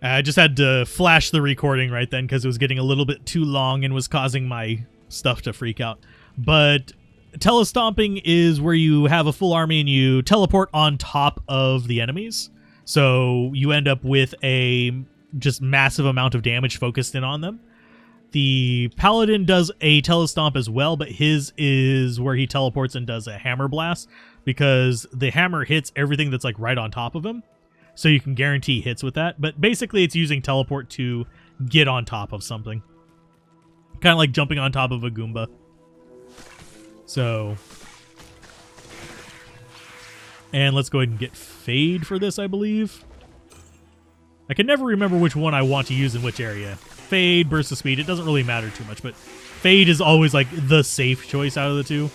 I just had to flash the recording right then because it was getting a little bit too long and was causing my stuff to freak out. But telestomping is where you have a full army and you teleport on top of the enemies. So you end up with a just massive amount of damage focused in on them. The Paladin does a telestomp as well, but his is where he teleports and does a hammer blast because the hammer hits everything that's like right on top of him. So you can guarantee hits with that. But basically it's using teleport to get on top of something. Kind of like jumping on top of a Goomba. So. And let's go ahead and get Fade for this, I believe. I can never remember which one I want to use in which area. Fade, Burst of Speed, it doesn't really matter too much, but Fade is always like the safe choice out of the two.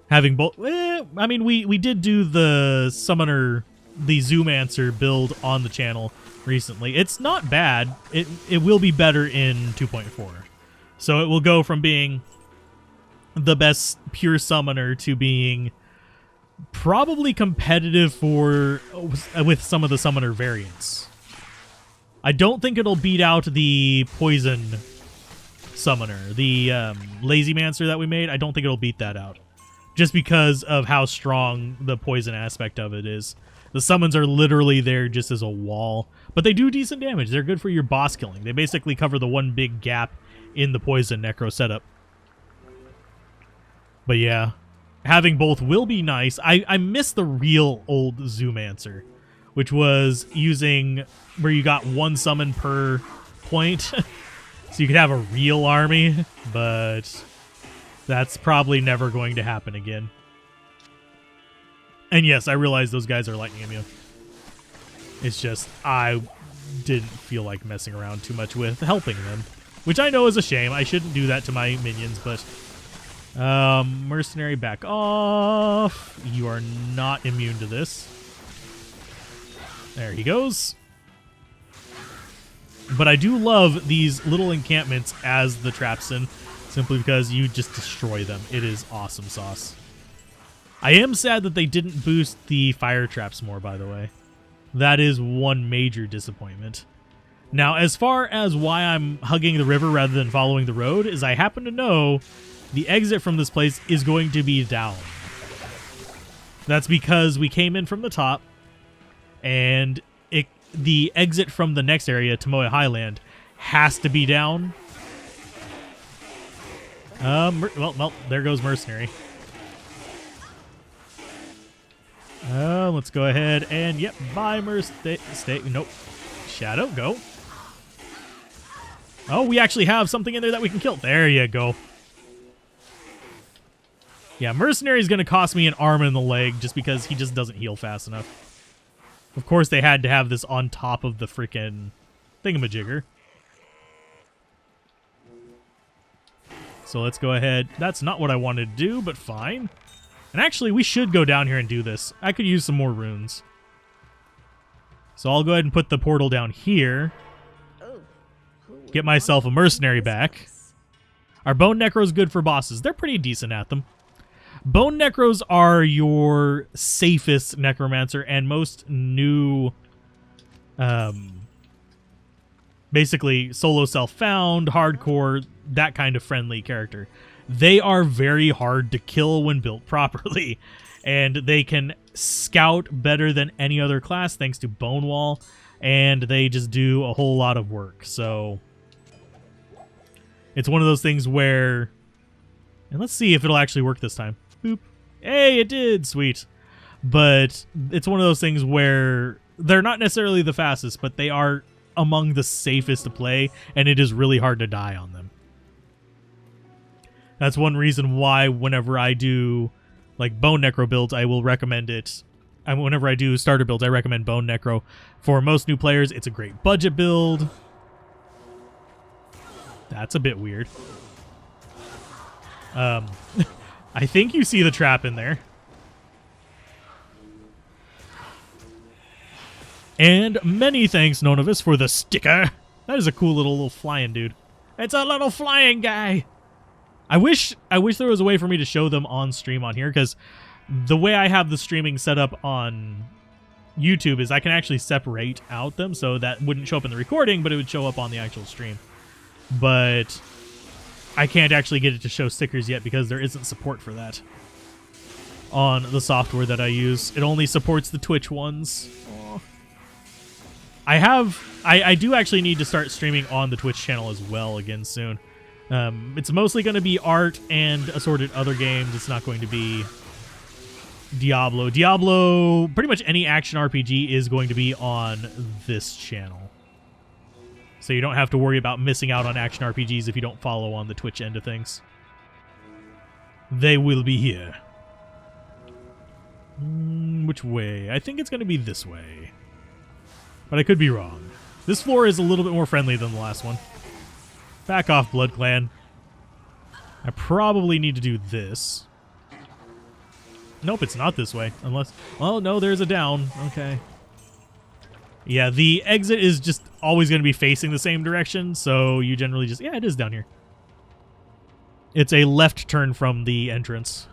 Having both, I mean, we did do the Summoner, the Zoomancer build on the channel recently. It's not bad. It will be better in 2.4. So it will go from being the best pure Summoner to being probably competitive for with some of the Summoner variants. I don't think it'll beat out the Poison Summoner, the Lazy Mancer that we made. I don't think it'll beat that out. Just because of how strong the poison aspect of it is. The summons are literally there just as a wall. But they do decent damage. They're good for your boss killing. They basically cover the one big gap in the poison necro setup. But yeah, having both will be nice. I miss the real old Zoomancer, which was using where you got one summon per point. So you could have a real army, but that's probably never going to happen again. And yes, I realize those guys are lightning immune. It's just, I didn't feel like messing around too much with helping them. Which I know is a shame. I shouldn't do that to my minions, but... Mercenary, back off. You are not immune to this. There he goes. But I do love these little encampments as the traps in. Simply because you just destroy them. It is awesome sauce. I am sad that they didn't boost the fire traps more, by the way. That is one major disappointment. Now, as far as why I'm hugging the river rather than following the road, is I happen to know the exit from this place is going to be down. That's because we came in from the top, and the exit from the next area, Tomoe Highland, has to be down. Well, there goes Mercenary. Let's go ahead and, yep, bye, stay, nope. Shadow, go. Oh, we actually have something in there that we can kill. There you go. Yeah, Mercenary is going to cost me an arm and the leg just because he just doesn't heal fast enough. Of course, they had to have this on top of the freaking thingamajigger. So let's go ahead. That's not what I wanted to do, but fine. And actually, we should go down here and do this. I could use some more runes. So I'll go ahead and put the portal down here. Get myself a mercenary back. Our Bone Necro's good for bosses. They're pretty decent at them. Bone Necros are your safest Necromancer and most new... basically, solo self-found, hardcore, that kind of friendly character. They are very hard to kill when built properly, and they can scout better than any other class thanks to Bone Wall, and they just do a whole lot of work. So it's one of those things where, and let's see if it'll actually work this time. Boop. Hey, it did. Sweet. But it's one of those things where they're not necessarily the fastest, but they are among the safest to play, and it is really hard to die on them. That's one reason why whenever I do like Bone Necro builds, I will recommend it. And whenever I do starter builds, I recommend Bone Necro. For most new players, it's a great budget build. That's a bit weird. I think you see the trap in there. And many thanks, Nonovis, for the sticker. That is a cool little flying dude. It's a little flying guy. I wish there was a way for me to show them on stream on here, because The way I have the streaming set up on YouTube is I can actually separate out them, so that wouldn't show up in the recording, but it would show up on the actual stream. But I can't actually get it to show stickers yet because there isn't support for that on the software that I use. It only supports the Twitch ones. I do actually need to start streaming on the Twitch channel as well again soon. It's mostly going to be art and assorted other games. It's not going to be Diablo. Diablo, pretty much any action RPG is going to be on this channel. So you don't have to worry about missing out on action RPGs if you don't follow on the Twitch end of things. They will be here. Which way? I think it's going to be this way. But I could be wrong. This floor is a little bit more friendly than the last one. Back off, Blood Clan. I probably need to do this. Nope, it's not this way. Unless... Oh, no, there's a down. Okay. Yeah, the exit is just always going to be facing the same direction, so you generally just... Yeah, it is down here. It's a left turn from the entrance.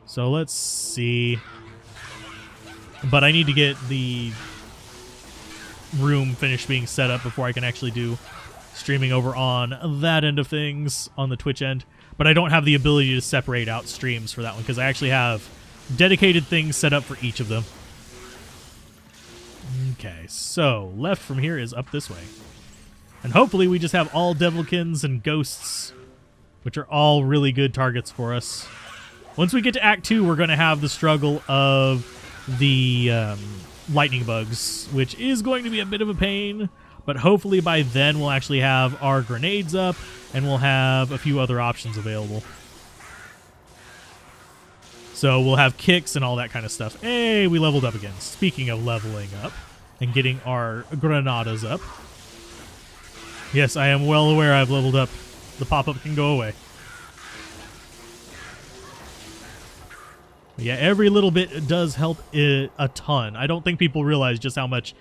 So let's see. But I need to get the room finished being set up before I can actually do streaming over on that end of things on the Twitch end. But I don't have the ability to separate out streams for that one because I actually have dedicated things set up for each of them. Okay, so left from here is up this way. And hopefully we just have all Devilkins and Ghosts, which are all really good targets for us. Once we get to Act 2, we're going to have the struggle of the lightning bugs, which is going to be a bit of a pain, but hopefully by then we'll actually have our grenades up and we'll have a few other options available. So we'll have kicks and all that kind of stuff. Hey, we leveled up again. Speaking of leveling up and getting our granadas up. Yes, I am well aware I've leveled up. The pop-up can go away. Yeah, every little bit does help a ton. I don't think people realize just how much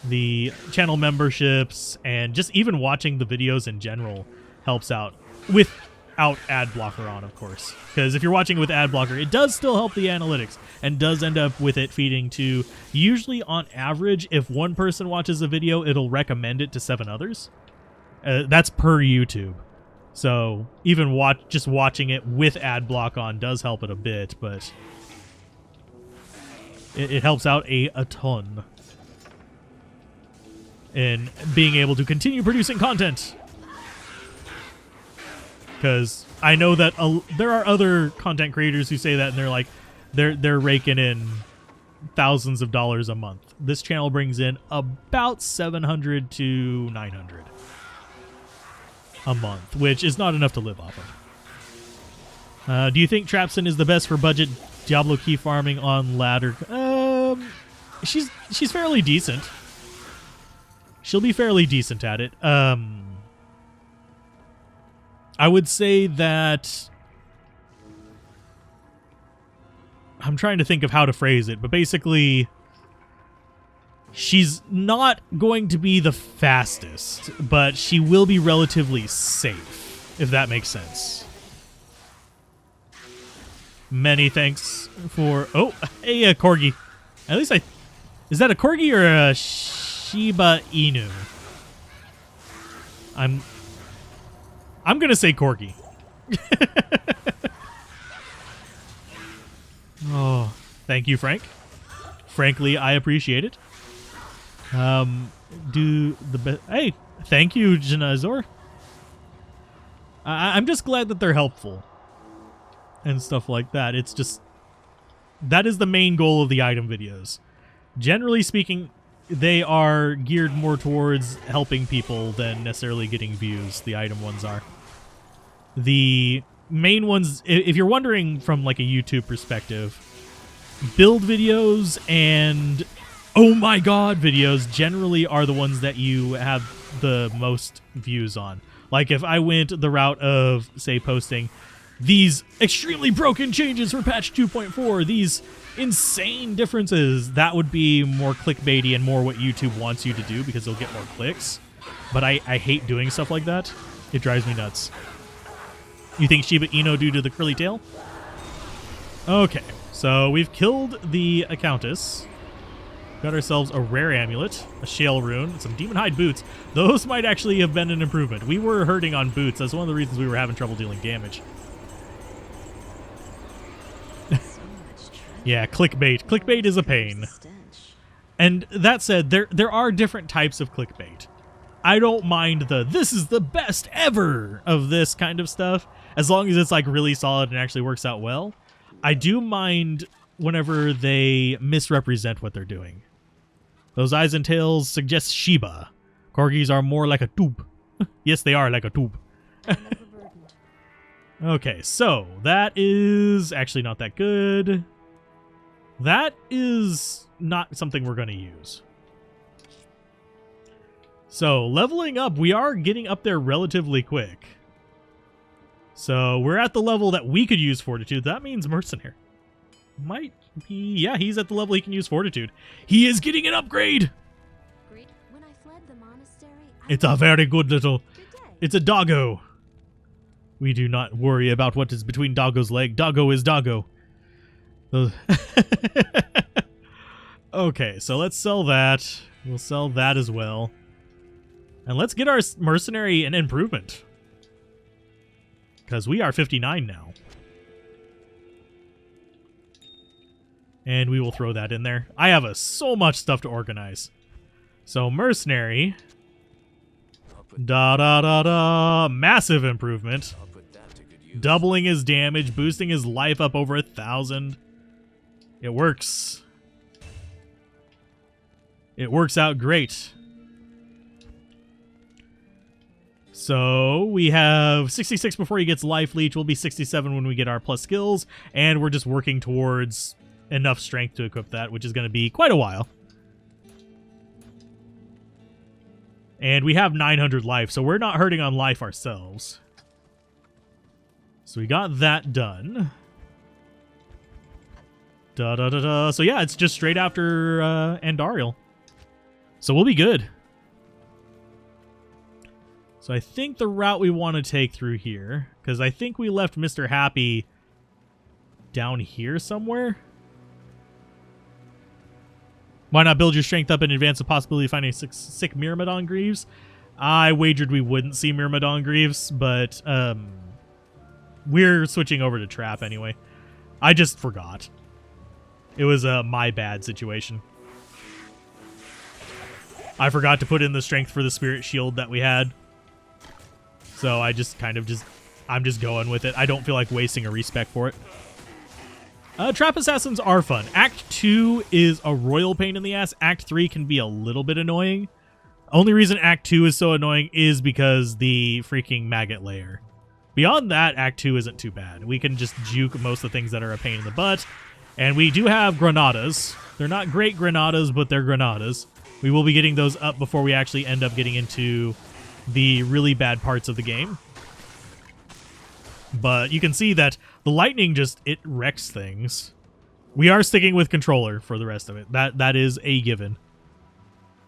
the channel memberships and just even watching the videos in general helps out without ad blocker on, of course. Because if you're watching with ad blocker, it does still help the analytics and does end up with it feeding to, usually on average, if one person watches a video, it'll recommend it to 7 others. That's per YouTube. So even just watching it with ad block on does help it a bit, but it helps out a ton in being able to continue producing content. Because I know that there are other content creators who say that and they're like, they're raking in thousands of dollars a month. This channel brings in about 700 to 900 a month, which is not enough to live off of. Do you think Trapson is the best for budget Diablo key farming on ladder? She's fairly decent. She'll be fairly decent at it. I would say that I'm trying to think of how to phrase it, but basically she's not going to be the fastest, but she will be relatively safe, if that makes sense. Many thanks for... Oh, hey, a Corgi. At least Is that a Corgi or a Shiba Inu? I'm going to say Corgi. Oh, thank you, Frank. Frankly, I appreciate it. Hey, thank you, Janazor. I'm just glad that they're helpful and stuff like that. It's just that is the main goal of the item videos. Generally speaking, they are geared more towards helping people than necessarily getting views. The item ones are. The main ones, if you're wondering from like a YouTube perspective, build videos and oh my god videos generally are the ones that you have the most views on. Like if I went the route of, say, posting these extremely broken changes for patch 2.4, these insane differences, that would be more clickbaity and more what YouTube wants you to do because they'll get more clicks. But I hate doing stuff like that. It drives me nuts. You think Shiba Inu due to the curly tail? Okay, so we've killed the Countess. Got ourselves a rare amulet, a shale rune, and some demon hide boots. Those might actually have been an improvement. We were hurting on boots. That's one of the reasons we were having trouble dealing damage. Yeah, clickbait. Clickbait is a pain. And that said, there are different types of clickbait. I don't mind the "this is the best ever" of this kind of stuff, as long as it's like really solid and actually works out well. I do mind whenever they misrepresent what they're doing. Those eyes and tails suggest Shiba. Corgis are more like a tube. Yes, they are like a tube. Okay, so that is actually not that good. That is not something we're going to use. So, leveling up, we are getting up there relatively quick. So, we're at the level that we could use Fortitude. That means Mercenary. Might be... Yeah, he's at the level he can use Fortitude. He is getting an upgrade! When I fled the monastery, It's a very good little... It's a doggo. We do not worry about what is between Doggo's leg. Doggo is Doggo. Okay, so let's sell that. We'll sell that as well. And let's get our mercenary an improvement. Because we are 59 now. And we will throw that in there. I have so much stuff to organize. So mercenary. Da-da-da-da. Massive improvement. Doubling his damage, boosting his life up over 1,000. It works. It works out great. So we have 66 before he gets life leech. We'll be 67 when we get our plus skills. And we're just working towards enough strength to equip that, which is going to be quite a while. And we have 900 life, so we're not hurting on life ourselves. So we got that done. Da-da-da-da. So yeah, it's just straight after Andariel. So we'll be good. So I think the route we want to take through here, because I think we left Mr. Happy down here somewhere. Why not build your strength up in advance of possibility of finding sick Myrmidon Greaves? I wagered we wouldn't see Myrmidon Greaves, but we're switching over to Trap anyway. I just forgot. It was a my bad situation. I forgot to put in the strength for the Spirit Shield that we had. So I just I'm just going with it. I don't feel like wasting a respec for it. Trap Assassins are fun. Act 2 is a royal pain in the ass. Act 3 can be a little bit annoying. Only reason Act 2 is so annoying is because the freaking maggot layer. Beyond that, Act 2 isn't too bad. We can just juke most of the things that are a pain in the butt. And we do have granadas. They're not great granadas, but they're granadas. We will be getting those up before we actually end up getting into the really bad parts of the game. But you can see that the lightning it wrecks things. We are sticking with controller for the rest of it. That is a given.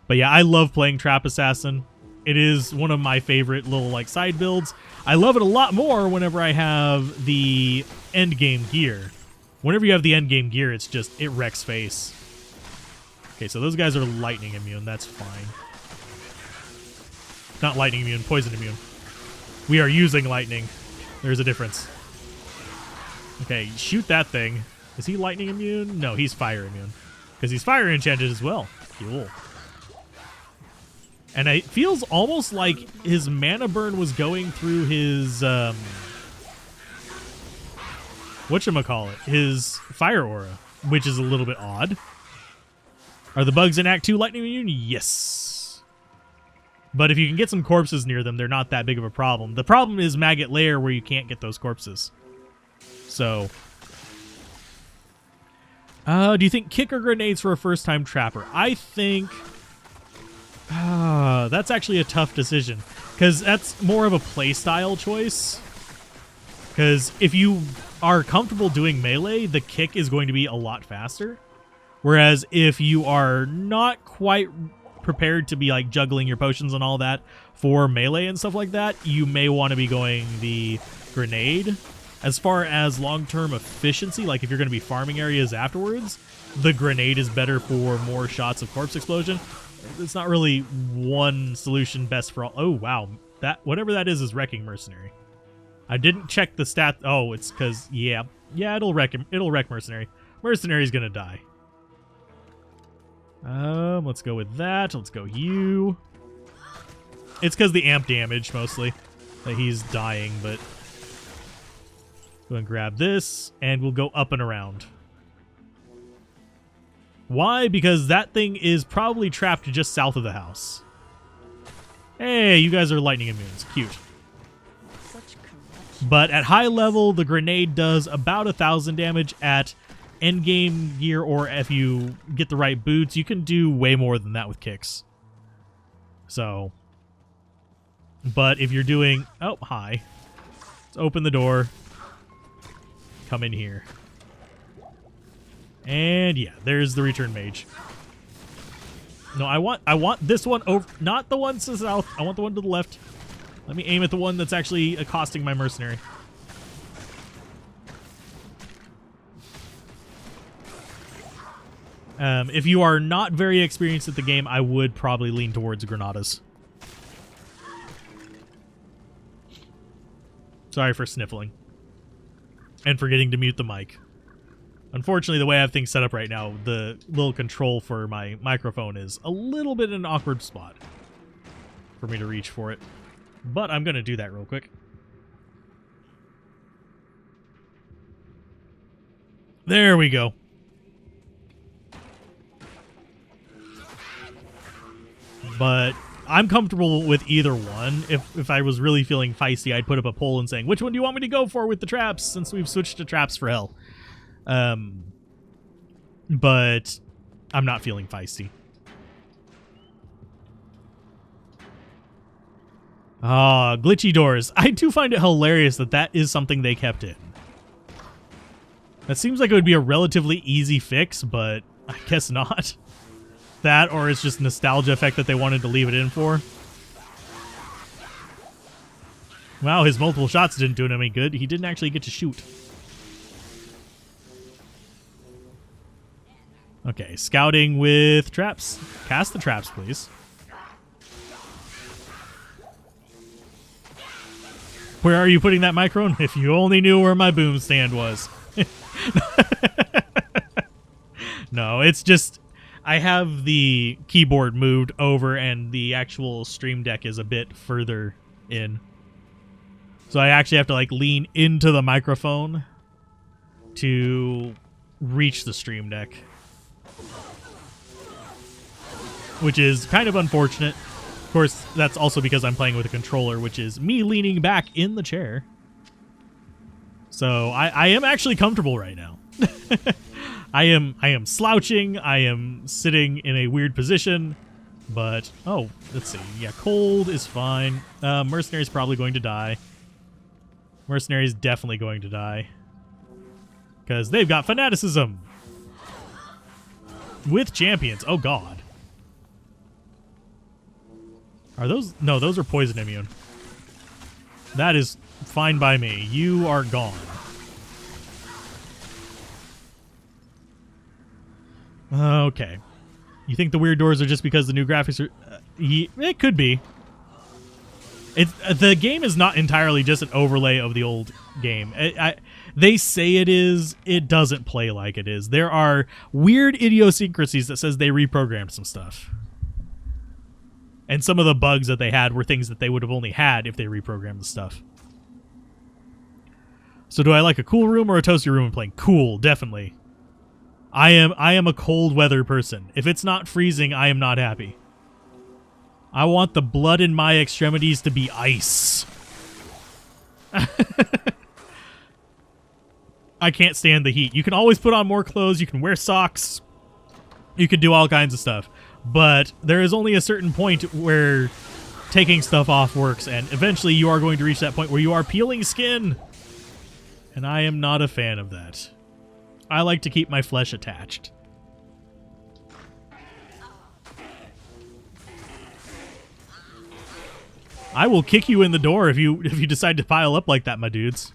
But yeah, I love playing Trap Assassin. It is one of my favorite little like side builds. I love it a lot more whenever I have the end game gear. Whenever you have the end game gear, it wrecks face. Okay, so those guys are lightning immune. That's fine. Not lightning immune, poison immune. We are using lightning. There's a difference. Okay, shoot that thing. Is he lightning immune? No, he's fire immune. Because he's fire enchanted as well. Cool. And it feels almost like his mana burn was going through his, whatchamacallit, his fire aura, which is a little bit odd. Are the bugs in Act 2 lightning immune? Yes. But if you can get some corpses near them, they're not that big of a problem. The problem is Maggot Lair, where you can't get those corpses. So, do you think kick or grenades for a first-time trapper? I think that's actually a tough decision, because that's more of a playstyle choice. Because if you are comfortable doing melee, the kick is going to be a lot faster. Whereas if you are not quite prepared to be like juggling your potions and all that for melee and stuff like that, you may want to be going the grenade. As far as long-term efficiency, like if you're going to be farming areas afterwards, the grenade is better for more shots of corpse explosion. It's not really one solution best for all. Oh, wow. That whatever that is wrecking mercenary. I didn't check the stat. Oh, it's because, yeah, it'll wreck him. It'll wreck mercenary. Mercenary's going to die. Let's go with that. Let's go you. It's because the amp damage, mostly, that he's dying, but... Go and grab this, and we'll go up and around. Why? Because that thing is probably trapped just south of the house. Hey, you guys are lightning immunes. Cute. But at high level, the grenade does about 1,000 damage. At endgame gear, or if you get the right boots, you can do way more than that with kicks. So... But if you're doing... Oh, hi. Let's open the door. Come in here. And yeah, there's the return mage. No, I want this one over, not the one to the south. I want the one to the left. Let me aim at the one that's actually accosting my mercenary. If you are not very experienced at the game, I would probably lean towards Granadas. Sorry for sniffling. And forgetting to mute the mic. Unfortunately, the way I have things set up right now, the little control for my microphone is a little bit in an awkward spot for me to reach for it. But I'm going to do that real quick. There we go. But I'm comfortable with either one. If I was really feeling feisty, I'd put up a poll and saying, which one do you want me to go for with the traps, since we've switched to traps for hell. But I'm not feeling feisty. Ah, glitchy doors. I do find it hilarious that that is something they kept in. That seems like it would be a relatively easy fix, but I guess not. That, or it's just nostalgia effect that they wanted to leave it in for. Wow, his multiple shots didn't do him any good. He didn't actually get to shoot. Okay, scouting with traps. Cast the traps, please. Where are you putting that microphone? If you only knew where my boom stand was. No, it's just... I have the keyboard moved over and the actual stream deck is a bit further in. So I actually have to like lean into the microphone to reach the stream deck. Which is kind of unfortunate. Of course, that's also because I'm playing with a controller, which is me leaning back in the chair. So I am actually comfortable right now. I am slouching. I am sitting in a weird position, but oh, let's see. Yeah, cold is fine. Mercenary's probably going to die. Mercenary's definitely going to die because they've got fanaticism with champions. Oh God, are those? No, those are poison immune. That is fine by me. You are gone. Okay. You think the weird doors are just because the new graphics are... it could be. The game is not entirely just an overlay of the old game. They say it is. It doesn't play like it is. There are weird idiosyncrasies that says they reprogrammed some stuff. And some of the bugs that they had were things that they would have only had if they reprogrammed the stuff. So do I like a cool room or a toasty room in playing? Cool, definitely. I am a cold weather person. If it's not freezing, I am not happy. I want the blood in my extremities to be ice. I can't stand the heat. You can always put on more clothes. You can wear socks. You can do all kinds of stuff. But there is only a certain point where taking stuff off works, and eventually you are going to reach that point where you are peeling skin. And I am not a fan of that. I like to keep my flesh attached. I will kick you in the door if you decide to pile up like that, my dudes.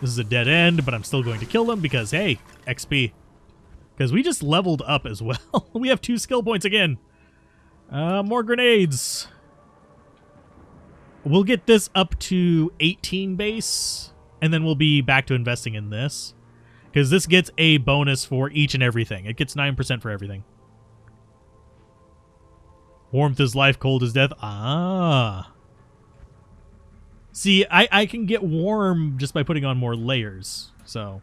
This is a dead end, but I'm still going to kill them because, hey, XP. Because we just leveled up as well. We have 2 skill points again. More grenades. We'll get this up to 18 base, and then we'll be back to investing in this. Because this gets a bonus for each and everything. It gets 9% for everything. Warmth is life, cold is death. Ah. See, I can get warm just by putting on more layers, so.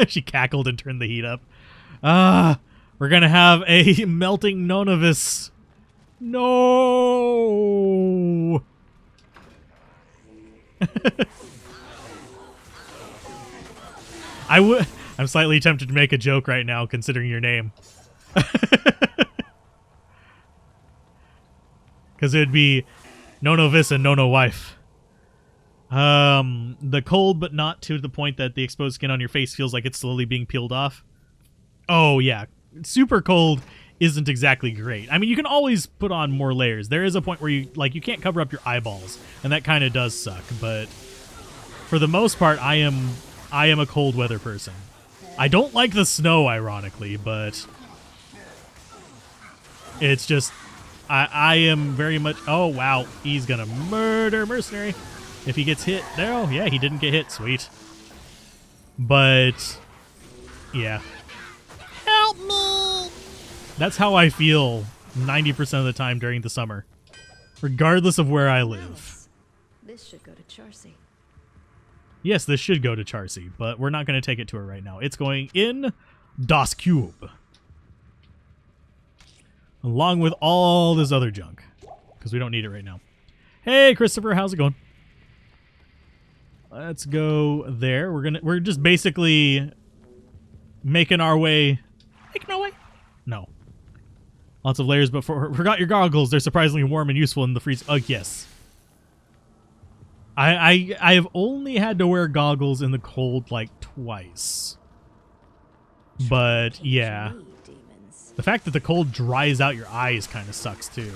She cackled and turned the heat up. Ah, we're gonna have a melting Nonovis. No. I'm slightly tempted to make a joke right now, considering your name. Because it would be Nonovis and Nono Wife. The cold, but not to the point that the exposed skin on your face feels like it's slowly being peeled off. Oh, yeah. Super cold isn't exactly great. I mean, you can always put on more layers. There is a point where you can't cover up your eyeballs, and that kind of does suck. But for the most part, I am a cold weather person. I don't like the snow, ironically, but it's just I am very much. Oh wow, he's gonna murder Mercenary if he gets hit. There, oh yeah, he didn't get hit. Sweet, but yeah. Help me! That's how I feel 90% of the time during the summer, regardless of where I live. This should go to Charcy. Yes, this should go to Charcy, but we're not going to take it to her right now. It's going in Das Cube, along with all this other junk, because we don't need it right now. Hey, Christopher, how's it going? Let's go there. We're just basically making our way. No. Lots of layers, but forgot your goggles. They're surprisingly warm and useful in the freeze. Oh, yes. I have only had to wear goggles in the cold like twice. But yeah. The fact that the cold dries out your eyes kind of sucks too.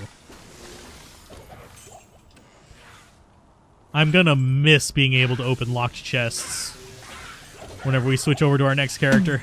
I'm gonna miss being able to open locked chests whenever we switch over to our next character.